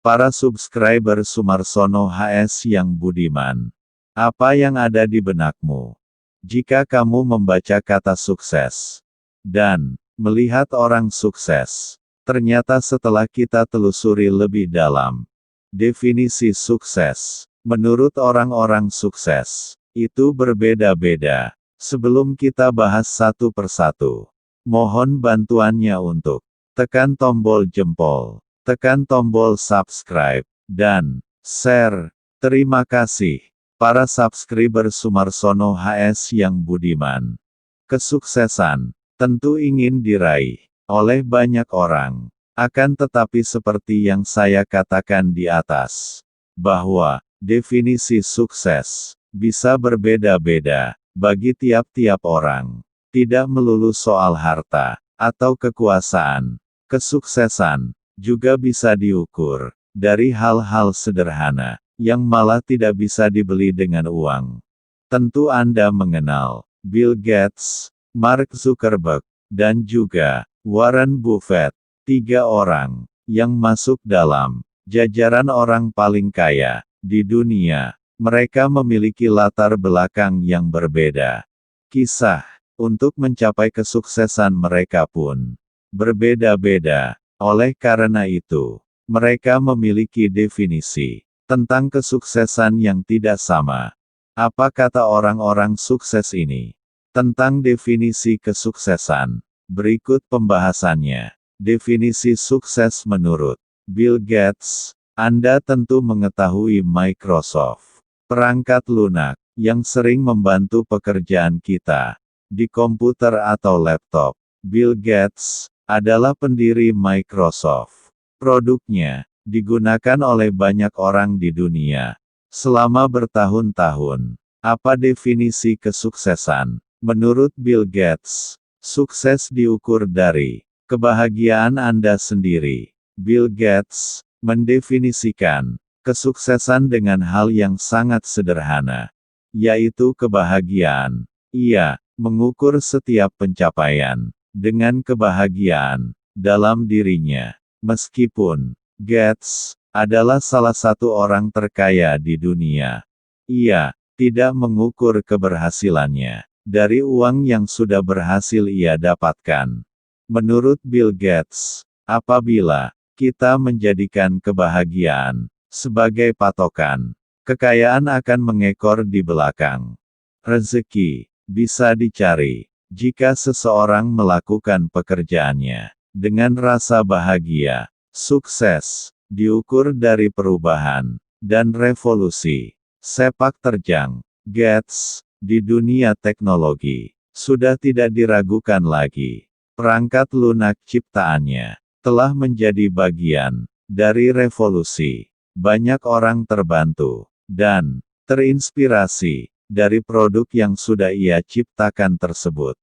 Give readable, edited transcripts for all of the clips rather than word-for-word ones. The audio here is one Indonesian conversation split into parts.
Para subscriber Sumarsono HS yang budiman. Apa yang ada di benakmu? Jika kamu membaca kata sukses dan melihat orang sukses, ternyata setelah kita telusuri lebih dalam, definisi sukses menurut orang-orang sukses itu berbeda-beda. Sebelum kita bahas satu persatu, mohon bantuannya untuk tekan tombol jempol, tekan tombol subscribe, dan share. Terima kasih, para subscriber Sumarsono HS yang budiman. Kesuksesan tentu ingin diraih oleh banyak orang. Akan tetapi seperti yang saya katakan di atas, bahwa definisi sukses bisa berbeda-beda bagi tiap-tiap orang. Tidak melulu soal harta atau kekuasaan. Kesuksesan juga bisa diukur dari hal-hal sederhana yang malah tidak bisa dibeli dengan uang. Tentu Anda mengenal Bill Gates, Mark Zuckerberg, dan juga Warren Buffett, 3 orang yang masuk dalam jajaran orang paling kaya di dunia. Mereka memiliki latar belakang yang berbeda. Kisah untuk mencapai kesuksesan mereka pun berbeda-beda. Oleh karena itu, mereka memiliki definisi tentang kesuksesan yang tidak sama. Apa kata orang-orang sukses ini tentang definisi kesuksesan? Berikut pembahasannya. Definisi sukses menurut Bill Gates. Anda tentu mengetahui Microsoft, perangkat lunak yang sering membantu pekerjaan kita di komputer atau laptop. Bill Gates adalah pendiri Microsoft. Produknya digunakan oleh banyak orang di dunia selama bertahun-tahun. Apa definisi kesuksesan? Menurut Bill Gates, sukses diukur dari kebahagiaan Anda sendiri. Bill Gates mendefinisikan kesuksesan dengan hal yang sangat sederhana, yaitu kebahagiaan. Ia mengukur setiap pencapaian dengan kebahagiaan dalam dirinya. Meskipun Gates adalah salah satu orang terkaya di dunia, ia tidak mengukur keberhasilannya dari uang yang sudah berhasil ia dapatkan. Menurut Bill Gates, apabila kita menjadikan kebahagiaan sebagai patokan, kekayaan akan mengekor di belakang. Rezeki bisa dicari jika seseorang melakukan pekerjaannya dengan rasa bahagia. Sukses diukur dari perubahan dan revolusi sepak terjang Gates di dunia teknologi sudah tidak diragukan lagi. Perangkat lunak ciptaannya telah menjadi bagian dari revolusi. Banyak orang terbantu dan terinspirasi dari produk yang sudah ia ciptakan tersebut.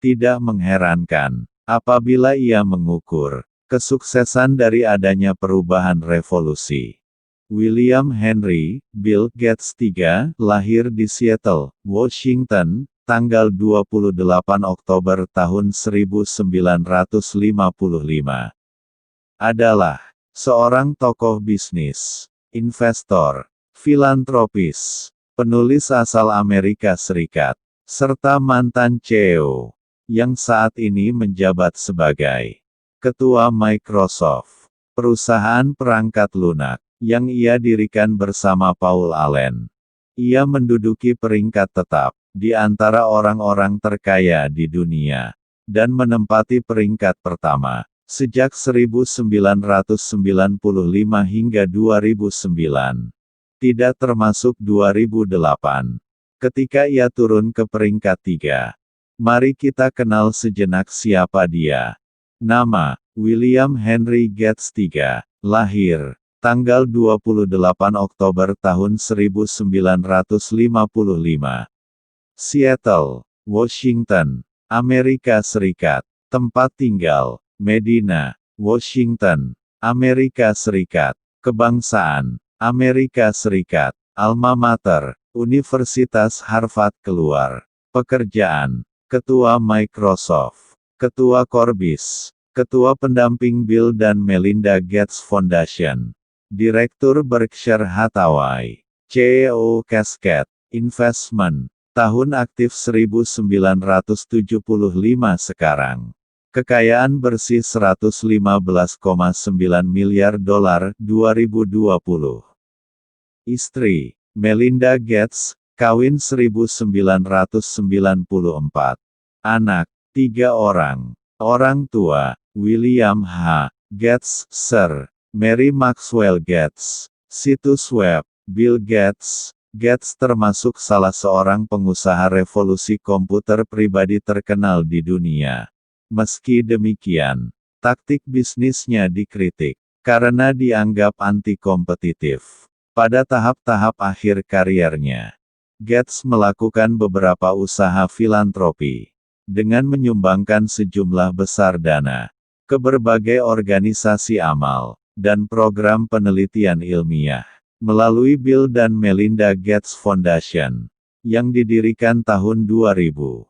Tidak mengherankan apabila ia mengukur kesuksesan dari adanya perubahan revolusi. William Henry Bill Gates III lahir di Seattle, Washington, tanggal 28 Oktober tahun 1955. Adalah seorang tokoh bisnis, investor, filantropis, penulis asal Amerika Serikat, serta mantan CEO, yang saat ini menjabat sebagai Ketua Microsoft, perusahaan perangkat lunak, yang ia dirikan bersama Paul Allen. Ia menduduki peringkat tetap di antara orang-orang terkaya di dunia, dan menempati peringkat pertama sejak 1995 hingga 2009. Tidak termasuk 2008, ketika ia turun ke peringkat 3. Mari kita kenal sejenak siapa dia. Nama, William Henry Gates III, lahir tanggal 28 Oktober tahun 1955. Seattle, Washington, Amerika Serikat. Tempat tinggal, Medina, Washington, Amerika Serikat. Kebangsaan, Amerika Serikat. Alma mater, Universitas Harvard. Keluar. Pekerjaan, Ketua Microsoft, Ketua Corbis, Ketua Pendamping Bill dan Melinda Gates Foundation. Direktur Berkshire Hathaway, CEO Cascade Investment, tahun aktif 1975 sekarang. Kekayaan bersih 115,9 miliar dolar 2020. Istri, Melinda Gates, kawin 1994. Anak, 3 orang. Orang tua, William H. Gates, Sir. Mary Maxwell Gates. Situs web, Bill Gates. Gates termasuk salah seorang pengusaha revolusi komputer pribadi terkenal di dunia. Meski demikian, taktik bisnisnya dikritik, karena dianggap anti-kompetitif. Pada tahap-tahap akhir kariernya, Gates melakukan beberapa usaha filantropi, dengan menyumbangkan sejumlah besar dana ke berbagai organisasi amal dan program penelitian ilmiah melalui Bill dan Melinda Gates Foundation yang didirikan tahun 2000.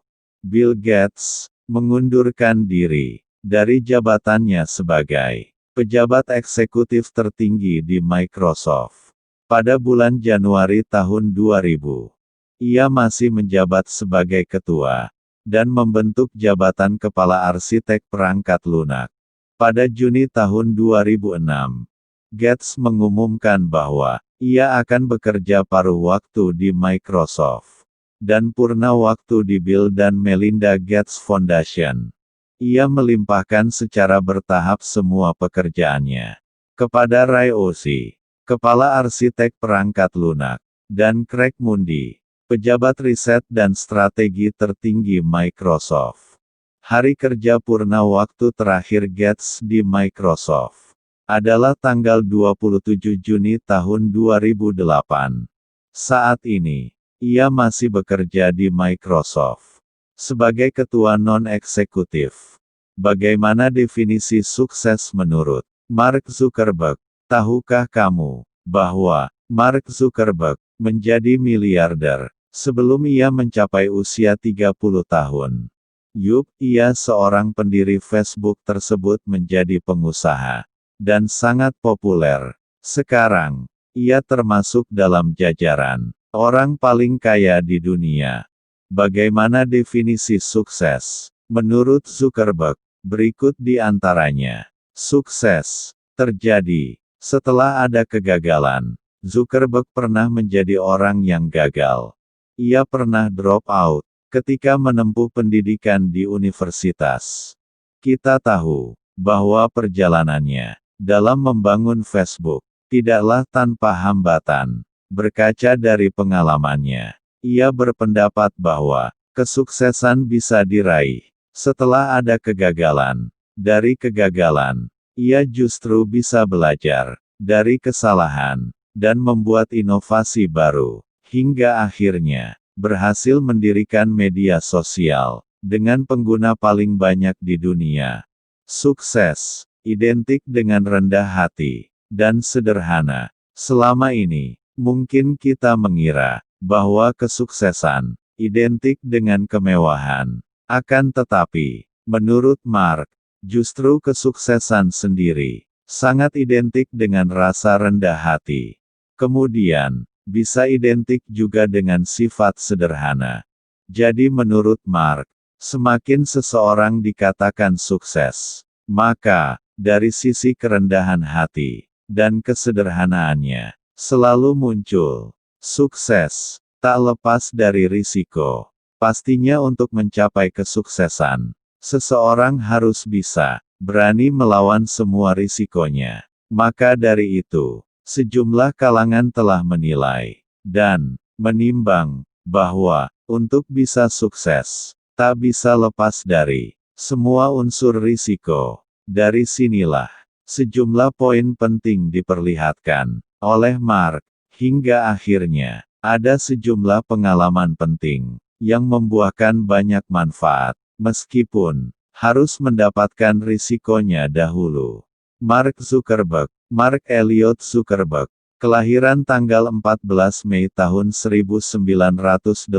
Bill Gates mengundurkan diri dari jabatannya sebagai pejabat eksekutif tertinggi di Microsoft pada bulan Januari tahun 2000. Ia masih menjabat sebagai ketua dan membentuk jabatan kepala arsitek perangkat lunak. Pada Juni tahun 2006, Gates mengumumkan bahwa ia akan bekerja paruh waktu di Microsoft dan purna waktu di Bill dan Melinda Gates Foundation. Ia melimpahkan secara bertahap semua pekerjaannya kepada Ray Oshie, kepala arsitek perangkat lunak, dan Craig Mundie, pejabat riset dan strategi tertinggi Microsoft. Hari kerja purna waktu terakhir Gates di Microsoft adalah tanggal 27 Juni tahun 2008. Saat ini, ia masih bekerja di Microsoft sebagai ketua non-eksekutif. Bagaimana definisi sukses menurut Mark Zuckerberg? Tahukah kamu bahwa Mark Zuckerberg menjadi miliarder sebelum ia mencapai usia 30 tahun? Yup, ia seorang pendiri Facebook tersebut menjadi pengusaha dan sangat populer. Sekarang, ia termasuk dalam jajaran orang paling kaya di dunia. Bagaimana definisi sukses menurut Zuckerberg? Berikut di antaranya. Sukses terjadi setelah ada kegagalan. Zuckerberg pernah menjadi orang yang gagal. Ia pernah drop out ketika menempuh pendidikan di universitas. Kita tahu bahwa perjalanannya dalam membangun Facebook tidaklah tanpa hambatan. Berkaca dari pengalamannya, ia berpendapat bahwa kesuksesan bisa diraih setelah ada kegagalan. Dari kegagalan, ia justru bisa belajar dari kesalahan dan membuat inovasi baru, hingga akhirnya berhasil mendirikan media sosial dengan pengguna paling banyak di dunia. Sukses identik dengan rendah hati dan sederhana. Selama ini, mungkin kita mengira bahwa kesuksesan identik dengan kemewahan. Akan tetapi, menurut Mark, justru kesuksesan sendiri sangat identik dengan rasa rendah hati. Kemudian, bisa identik juga dengan sifat sederhana. Jadi menurut Mark, semakin seseorang dikatakan sukses, maka, dari sisi kerendahan hati dan kesederhanaannya, selalu muncul. Sukses tak lepas dari risiko. Pastinya untuk mencapai kesuksesan, seseorang harus bisa berani melawan semua risikonya. Maka dari itu, sejumlah kalangan telah menilai dan menimbang bahwa untuk bisa sukses, tak bisa lepas dari semua unsur risiko. Dari sinilah sejumlah poin penting diperlihatkan oleh Mark, hingga akhirnya ada sejumlah pengalaman penting yang membuahkan banyak manfaat, meskipun harus mendapatkan risikonya dahulu. Mark Zuckerberg, Mark Elliot Zuckerberg, kelahiran tanggal 14 Mei tahun 1984,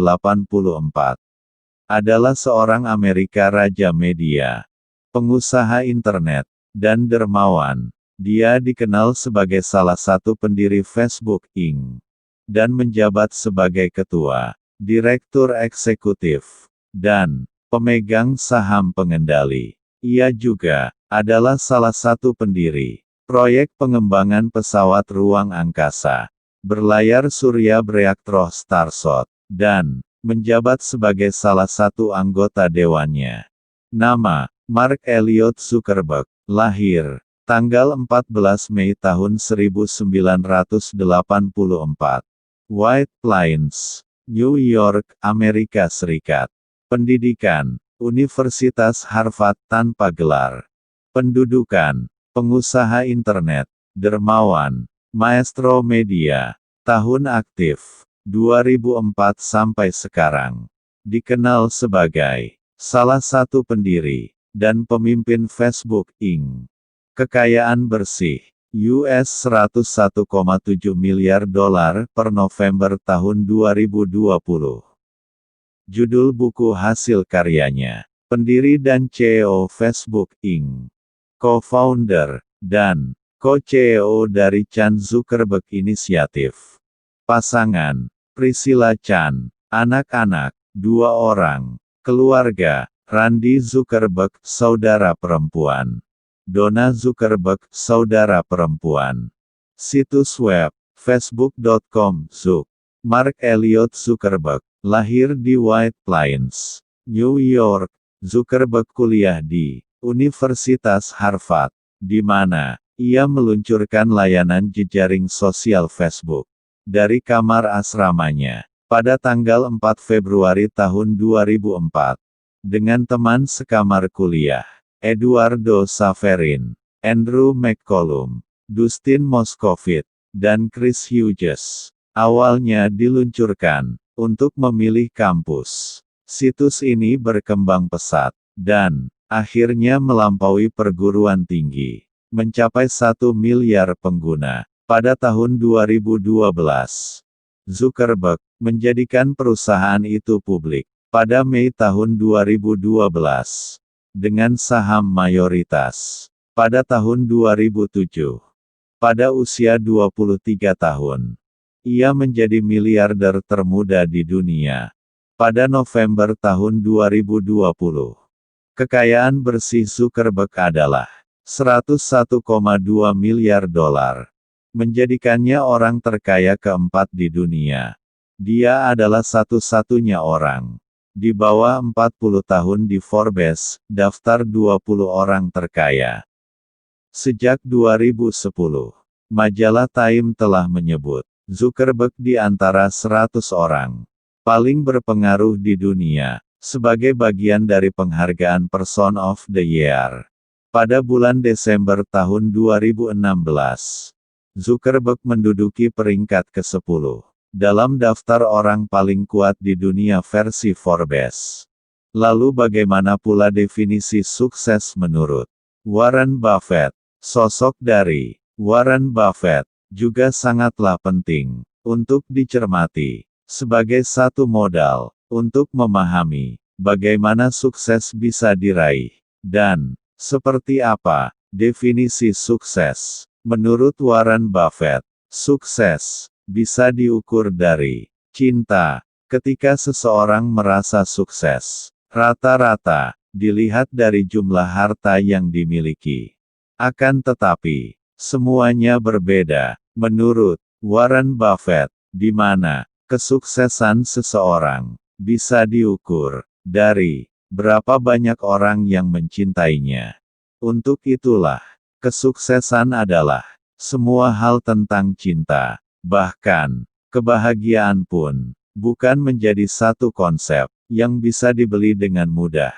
adalah seorang Amerika raja media, pengusaha internet, dan dermawan. Dia dikenal sebagai salah satu pendiri Facebook Inc. dan menjabat sebagai ketua, direktur eksekutif, dan pemegang saham pengendali. Ia juga adalah salah satu pendiri proyek pengembangan pesawat ruang angkasa berlayar surya bereaktor Starshot, dan menjabat sebagai salah satu anggota dewannya. Nama Mark Elliot Zuckerberg, lahir tanggal 14 Mei tahun 1984, White Plains, New York, Amerika Serikat. Pendidikan, Universitas Harvard tanpa gelar. Pendudukan, pengusaha internet, dermawan, maestro media. Tahun aktif, 2004 sampai sekarang. Dikenal sebagai salah satu pendiri dan pemimpin Facebook Inc. Kekayaan bersih, US 101,7 miliar dolar per November tahun 2020. Judul buku hasil karyanya, pendiri dan CEO Facebook Inc. Co-founder, dan co-CEO dari Chan Zuckerberg Initiative. Pasangan, Priscilla Chan, anak-anak, 2 orang, keluarga, Randy Zuckerberg, saudara perempuan. Donna Zuckerberg, saudara perempuan. Situs web, facebook.com, Zuck. Mark Elliot Zuckerberg, lahir di White Plains, New York. Zuckerberg kuliah di Universitas Harvard, di mana ia meluncurkan layanan jejaring sosial Facebook dari kamar asramanya pada tanggal 4 Februari tahun 2004 dengan teman sekamar kuliah, Eduardo Saverin, Andrew McCollum, Dustin Moskovitz, dan Chris Hughes. Awalnya diluncurkan untuk memilih kampus. Situs ini berkembang pesat dan akhirnya melampaui perguruan tinggi, mencapai 1 miliar pengguna pada tahun 2012. Zuckerberg menjadikan perusahaan itu publik pada Mei tahun 2012 dengan saham mayoritas pada tahun 2007. Pada usia 23 tahun, ia menjadi miliarder termuda di dunia pada November tahun 2020. Kekayaan bersih Zuckerberg adalah 101,2 miliar dolar, menjadikannya orang terkaya keempat di dunia. Dia adalah satu-satunya orang di bawah 40 tahun di Forbes, daftar 20 orang terkaya. Sejak 2010, majalah Time telah menyebut Zuckerberg di antara 100 orang paling berpengaruh di dunia, sebagai bagian dari penghargaan Person of the Year. Pada bulan Desember tahun 2016, Zuckerberg menduduki peringkat ke-10 dalam daftar orang paling kuat di dunia versi Forbes. Lalu bagaimana pula definisi sukses menurut Warren Buffett? Sosok dari Warren Buffett juga sangatlah penting untuk dicermati sebagai satu modal untuk memahami bagaimana sukses bisa diraih, dan seperti apa definisi sukses. Menurut Warren Buffett, sukses bisa diukur dari cinta. Ketika seseorang merasa sukses, rata-rata dilihat dari jumlah harta yang dimiliki. Akan tetapi, semuanya berbeda menurut Warren Buffett, di mana kesuksesan seseorang bisa diukur dari berapa banyak orang yang mencintainya. Untuk itulah, kesuksesan adalah semua hal tentang cinta. Bahkan, kebahagiaan pun bukan menjadi satu konsep yang bisa dibeli dengan mudah.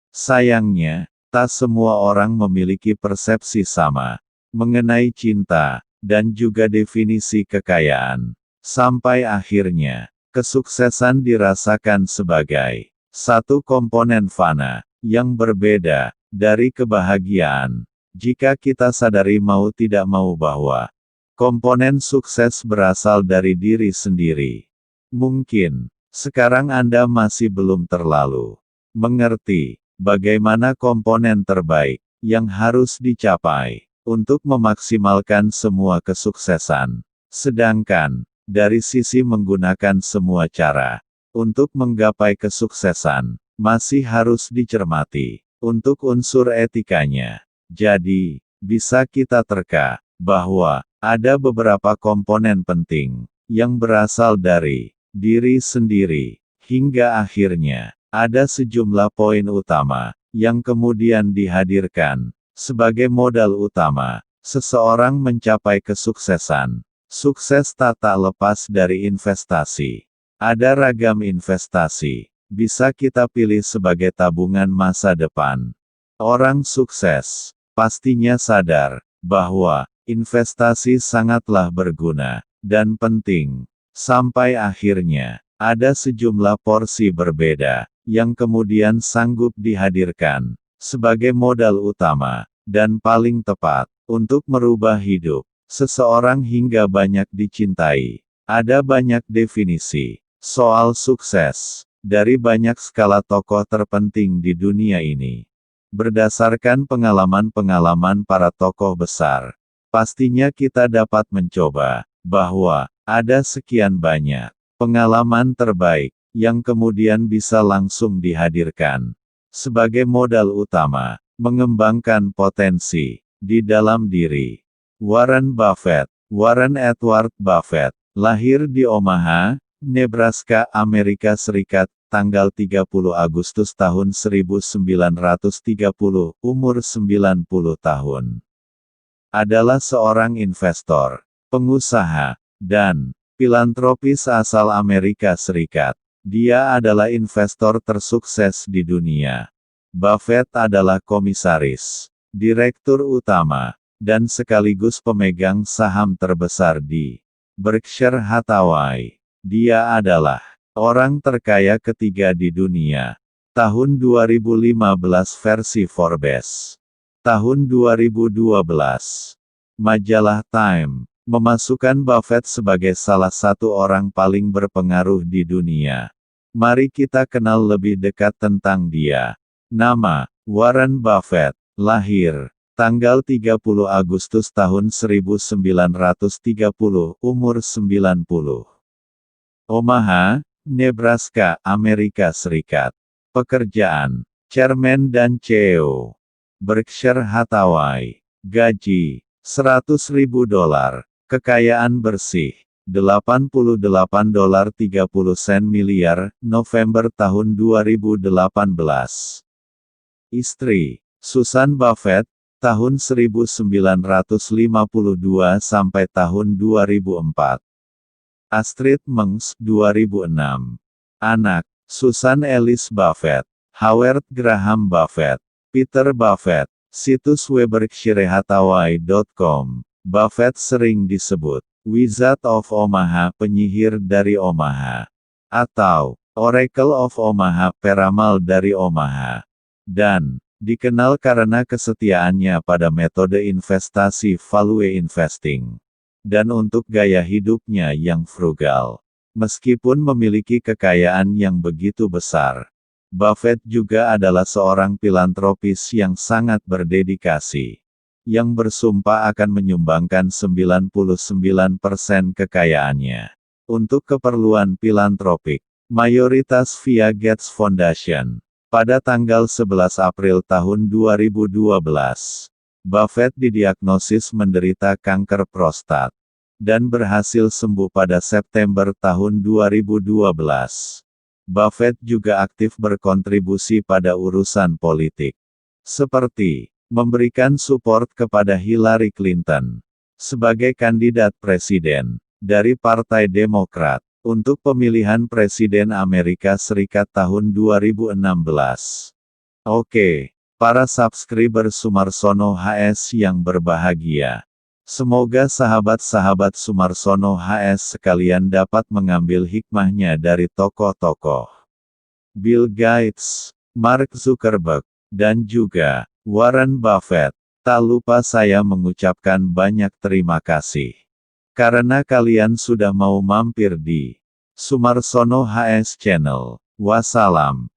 Sayangnya, tak semua orang memiliki persepsi sama mengenai cinta dan juga definisi kekayaan. Sampai akhirnya, kesuksesan dirasakan sebagai satu komponen fana yang berbeda dari kebahagiaan. Jika kita sadari mau tidak mau bahwa komponen sukses berasal dari diri sendiri. Mungkin sekarang Anda masih belum terlalu mengerti bagaimana komponen terbaik yang harus dicapai. untuk memaksimalkan semua kesuksesan. Sedangkan, dari sisi menggunakan semua cara untuk menggapai kesuksesan, masih harus dicermati untuk unsur etikanya. Jadi, bisa kita terka bahwa ada beberapa komponen penting yang berasal dari diri sendiri, hingga akhirnya ada sejumlah poin utama yang kemudian dihadirkan sebagai modal utama seseorang mencapai kesuksesan. Sukses tak lepas dari investasi. Ada ragam investasi, bisa kita pilih sebagai tabungan masa depan. Orang sukses pastinya sadar bahwa investasi sangatlah berguna dan penting. Sampai akhirnya, ada sejumlah porsi berbeda yang kemudian sanggup dihadirkan sebagai modal utama dan paling tepat untuk merubah hidup seseorang hingga banyak dicintai. Ada banyak definisi soal sukses dari banyak skala tokoh terpenting di dunia ini. Berdasarkan pengalaman-pengalaman para tokoh besar, pastinya kita dapat mencoba bahwa ada sekian banyak pengalaman terbaik yang kemudian bisa langsung dihadirkan sebagai modal utama mengembangkan potensi di dalam diri. Warren Buffett, Warren Edward Buffett, lahir di Omaha, Nebraska, Amerika Serikat, tanggal 30 Agustus tahun 1930, umur 90 tahun. Adalah seorang investor, pengusaha, dan filantropis asal Amerika Serikat. Dia adalah investor tersukses di dunia. Buffett adalah komisaris, direktur utama, dan sekaligus pemegang saham terbesar di Berkshire Hathaway. Dia adalah orang terkaya ketiga di dunia. Tahun 2015 versi Forbes. Tahun 2012, majalah Time memasukkan Buffett sebagai salah satu orang paling berpengaruh di dunia. Mari kita kenal lebih dekat tentang dia. Nama, Warren Buffett, lahir tanggal 30 Agustus tahun 1930, umur 90. Omaha, Nebraska, Amerika Serikat. Pekerjaan, Chairman dan CEO. Berkshire Hathaway. Gaji, $100.000. Kekayaan bersih, $88.30 miliar, November tahun 2018. Istri, Susan Buffett, tahun 1952 sampai tahun 2004. Astrid Mengs, 2006. Anak, Susan Ellis Buffett, Howard Graham Buffett, Peter Buffett. Situs web berkshirehathaway.com. Buffett sering disebut Wizard of Omaha, penyihir dari Omaha, atau Oracle of Omaha, peramal dari Omaha, dan dikenal karena kesetiaannya pada metode investasi value investing, dan untuk gaya hidupnya yang frugal. Meskipun memiliki kekayaan yang begitu besar, Buffett juga adalah seorang filantropis yang sangat berdedikasi, yang bersumpah akan menyumbangkan 99% kekayaannya untuk keperluan filantropik, mayoritas via Gates Foundation. Pada tanggal 11 April tahun 2012, Buffett didiagnosis menderita kanker prostat, dan berhasil sembuh pada September tahun 2012. Buffett juga aktif berkontribusi pada urusan politik, seperti memberikan support kepada Hillary Clinton sebagai kandidat presiden dari Partai Demokrat untuk pemilihan Presiden Amerika Serikat tahun 2016. Oke, para subscriber Sumarsono HS yang berbahagia. Semoga sahabat-sahabat Sumarsono HS sekalian dapat mengambil hikmahnya dari tokoh-tokoh Bill Gates, Mark Zuckerberg, dan juga Warren Buffett. Tak lupa saya mengucapkan banyak terima kasih karena kalian sudah mau mampir di Sumarsono HS Channel. Wassalam.